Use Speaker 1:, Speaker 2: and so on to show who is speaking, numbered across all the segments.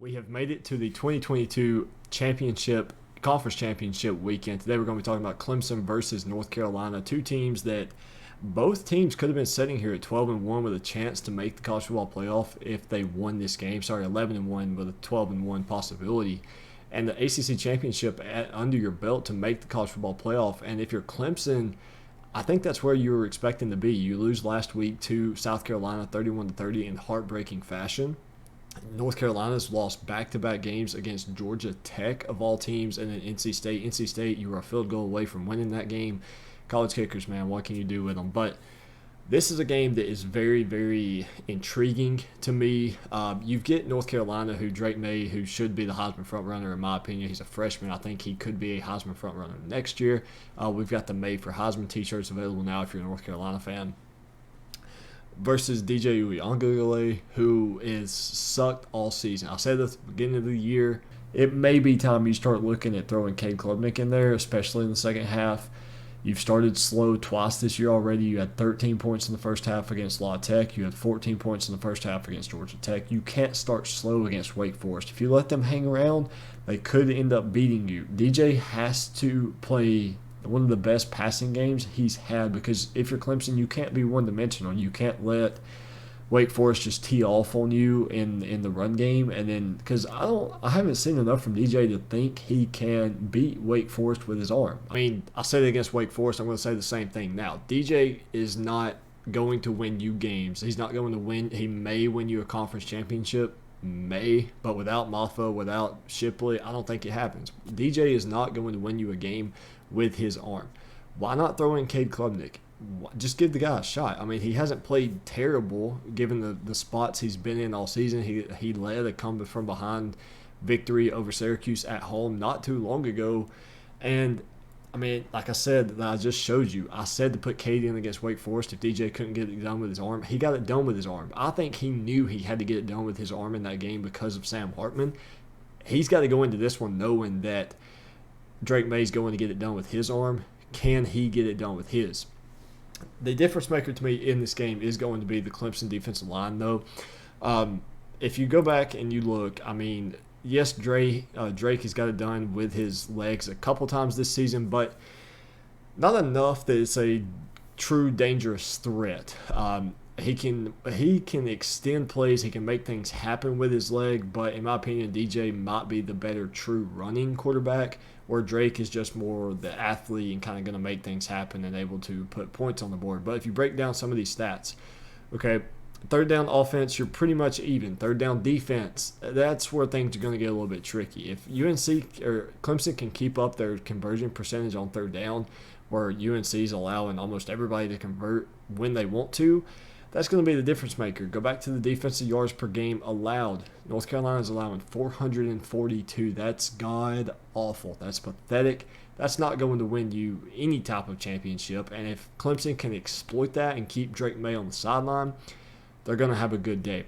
Speaker 1: We have made it to the 2022 conference championship weekend. Today we're going to be talking about Clemson versus North Carolina, two teams that both teams could have been sitting here at 12-1 with a chance to make the college football playoff if they won this game. 11-1 with a 12-1 possibility. And the ACC championship under your belt to make the college football playoff. And if you're Clemson, I think that's where you were expecting to be. You lose last week to South Carolina 31-30 in heartbreaking fashion. North Carolina's lost back-to-back games against Georgia Tech, of all teams, and then NC State. NC State, you were a field goal away from winning that game. College kickers, man, what can you do with them? But this is a game that is very, very intriguing to me. You get North Carolina, who Drake May, who should be the Heisman frontrunner, in my opinion. He's a freshman. I think he could be a Heisman frontrunner next year. We've got the May for Heisman t-shirts available now if you're a North Carolina fan. Versus DJ Uiagalelei, who is sucked all season. I said this at the beginning of the year. It may be time you start looking at throwing Cade Klubnik in there, especially in the second half. You've started slow twice this year already. You had 13 points in the first half against La Tech. You had 14 points in the first half against Georgia Tech. You can't start slow against Wake Forest. If you let them hang around, they could end up beating you. DJ has to play one of the best passing games he's had, because if you're Clemson, you can't be one-dimensional. You can't let Wake Forest just tee off on you in the run game, and then because I haven't seen enough from DJ to think he can beat Wake Forest with his arm. I mean, I said it against Wake Forest. I'm going to say the same thing now. DJ is not going to win you games. He's not going to win. He may win you a conference championship, but without Maffa, without Shipley, I don't think it happens. DJ is not going to win you a game with his arm. Why not throw in Cade Klubnik? Just give the guy a shot. I mean, he hasn't played terrible given the spots he's been in all season. He led a come from behind victory over Syracuse at home not too long ago. And, I mean, like I said, that I just showed you, I said to put Cade in against Wake Forest if DJ couldn't get it done with his arm. He got it done with his arm. I think he knew he had to get it done with his arm in that game because of Sam Hartman. He's got to go into this one knowing that Drake May's going to get it done with his arm. Can he get it done with his? The difference maker to me in this game is going to be the Clemson defensive line, though. If you go back and you look, I mean, yes, Drake has got it done with his legs a couple times this season, but not enough that it's a true dangerous threat. He can extend plays. He can make things happen with his leg, but in my opinion, DJ might be the better true running quarterback, where Drake is just more the athlete and kind of going to make things happen and able to put points on the board. But if you break down some of these stats, okay, third down offense, you're pretty much even. Third down defense, that's where things are going to get a little bit tricky. If UNC or Clemson can keep up their conversion percentage on third down, where UNC is allowing almost everybody to convert when they want to, that's going to be the difference maker. Go back to the defensive yards per game allowed. North Carolina is allowing 442. That's god-awful. That's pathetic. That's not going to win you any type of championship. And if Clemson can exploit that and keep Drake May on the sideline, they're going to have a good day.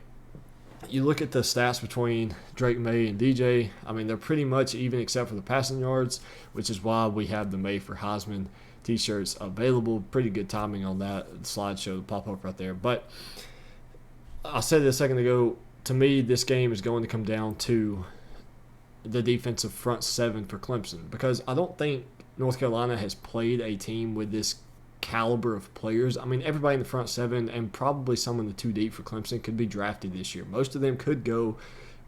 Speaker 1: You look at the stats between Drake May and DJ, I mean, they're pretty much even except for the passing yards, which is why we have the May for Heisman t-shirts available. Pretty good timing on that slideshow to pop up right there. But I said it a second ago, to me, this game is going to come down to the defensive front seven for Clemson, because I don't think North Carolina has played a team with this caliber of players. I mean, everybody in the front seven and probably some in the two deep for Clemson could be drafted this year. Most of them could go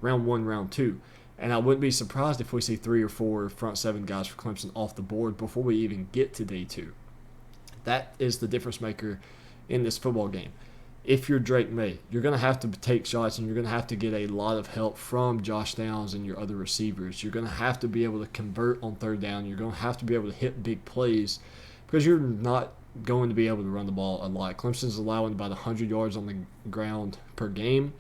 Speaker 1: round one, round two. And I wouldn't be surprised if we see 3 or 4 front seven guys for Clemson off the board before we even get to day two. That is the difference maker in this football game. If you're Drake May, you're going to have to take shots and you're going to have to get a lot of help from Josh Downs and your other receivers. You're going to have to be able to convert on third down. You're going to have to be able to hit big plays, because you're not going to be able to run the ball a lot. Clemson's allowing about 100 yards on the ground per game.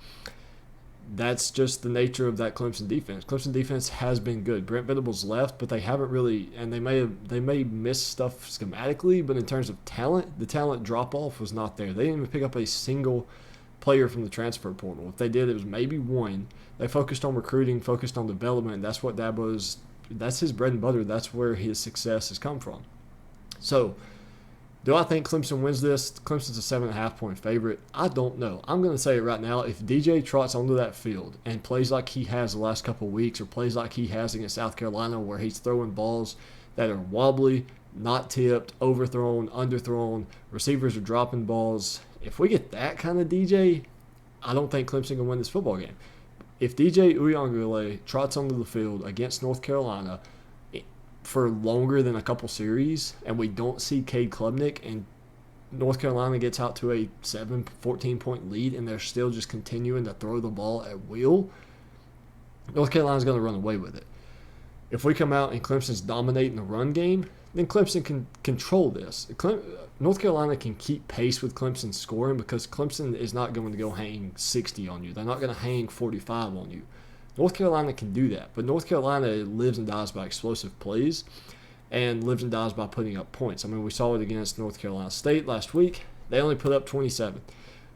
Speaker 1: That's just the nature of that Clemson defense. Clemson defense has been good. Brent Venables left, but they haven't really, and they may miss stuff schematically, but in terms of talent, the talent drop-off was not there. They didn't even pick up a single player from the transfer portal. If they did, it was maybe one. They focused on recruiting, focused on development. That's what that's his bread and butter. That's where his success has come from. So Do I think Clemson wins this? Clemson's a 7.5-point favorite. I don't know. I'm going to say it right now. If DJ trots onto that field and plays like he has the last couple of weeks, or plays like he has against South Carolina, where he's throwing balls that are wobbly, not tipped, overthrown, underthrown, receivers are dropping balls. If we get that kind of DJ, I don't think Clemson can win this football game. If DJ Uiagalelei trots onto the field against North Carolina for longer than a couple series, and we don't see Cade Klubnik, and North Carolina gets out to a 14-point lead, and they're still just continuing to throw the ball at will, North Carolina's going to run away with it. If we come out and Clemson's dominating the run game, then Clemson can control this. North Carolina can keep pace with Clemson's scoring, because Clemson is not going to go hang 60 on you. They're not going to hang 45 on you. North Carolina can do that, but North Carolina lives and dies by explosive plays and lives and dies by putting up points. I mean, we saw it against North Carolina State last week. They only put up 27.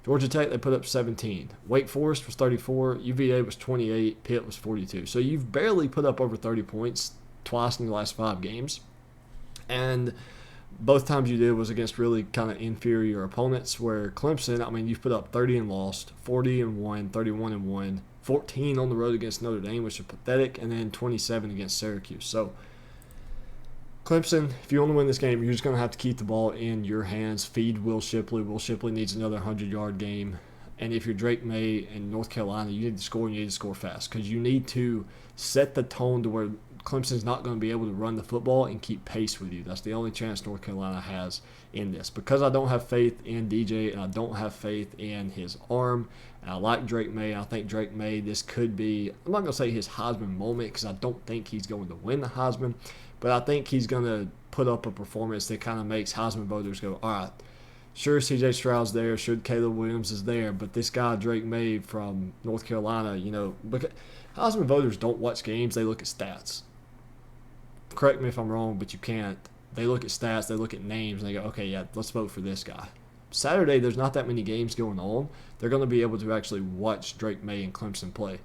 Speaker 1: Georgia Tech, they put up 17. Wake Forest was 34. UVA was 28. Pitt was 42. So you've barely put up over 30 points twice in the last 5 games. And both times you did was against really kind of inferior opponents, where Clemson, I mean, you've put up 30 and lost, 40 and won, 31 and won, 14 on the road against Notre Dame, which is pathetic, and then 27 against Syracuse. So Clemson, if you want to win this game, you're just going to have to keep the ball in your hands. Feed Will Shipley. Will Shipley needs another 100-yard game. And if you're Drake May and North Carolina, you need to score, and you need to score fast, because you need to set the tone to where Clemson's not going to be able to run the football and keep pace with you. That's the only chance North Carolina has in this. Because I don't have faith in DJ, and I don't have faith in his arm, and I like Drake May. I think Drake May, this could be, I'm not going to say his Heisman moment, because I don't think he's going to win the Heisman, but I think he's going to put up a performance that kind of makes Heisman voters go, all right, sure, C.J. Stroud's there, sure, Caleb Williams is there, but this guy, Drake May from North Carolina, because Heisman voters don't watch games, they look at stats. Correct me if I'm wrong, but you can't. They look at stats, they look at names, and they go, okay, yeah, let's vote for this guy. Saturday, there's not that many games going on. They're going to be able to actually watch Drake May and Clemson play,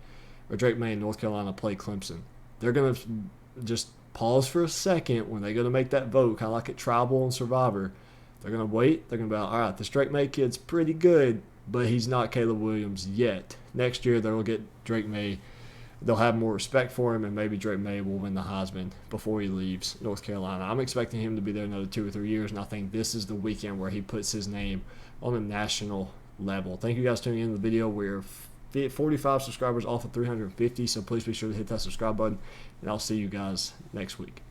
Speaker 1: or Drake May and North Carolina play Clemson. They're going to just pause for a second when they go to make that vote, kind of like at Tribal and Survivor. They're going to wait. They're going to be like, all right, this Drake May kid's pretty good, but he's not Caleb Williams yet. Next year, they'll get Drake May. They'll have more respect for him, and maybe Drake May will win the Heisman before he leaves North Carolina. I'm expecting him to be there another 2 or 3 years, and I think this is the weekend where he puts his name on a national level. Thank you guys for tuning in to the video. We're 45 subscribers off of 350, so please be sure to hit that subscribe button, and I'll see you guys next week.